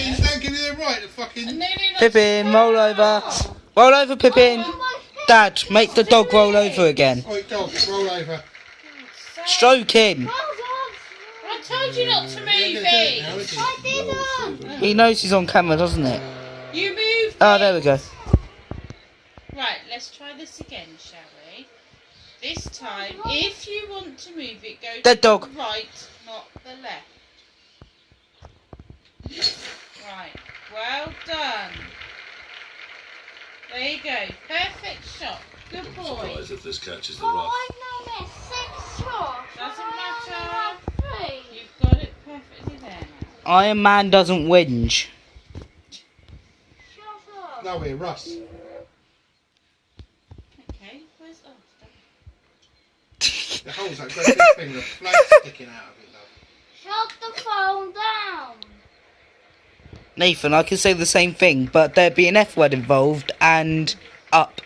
you just don't give me the right to fucking... Pippin, roll over. Roll over, Pippin. Dad, make the dog roll over again. Oi, dog, roll over. Stroke him. I told you not to move it. I didn't. He knows he's on camera, doesn't it? You moved Oh, it. there we go. Right, let's try this again, shall we? This time, if you want to move it, go Dead to dog. the right, not the left. Right, well done. There you go, perfect shot. Good boy. Surprised if this catches the Oh, rough. I know it's 6 shots. Doesn't I matter. only have 3. You've got it perfectly there now. Iron Man doesn't whinge. Shut up. No, we're Russ. Okay, where's... Oh, stop. The hole's that great big thing, the flag's sticking out of it, love. Shut the phone down. Nathan, I can say the same thing, but there'd be an F word involved and up.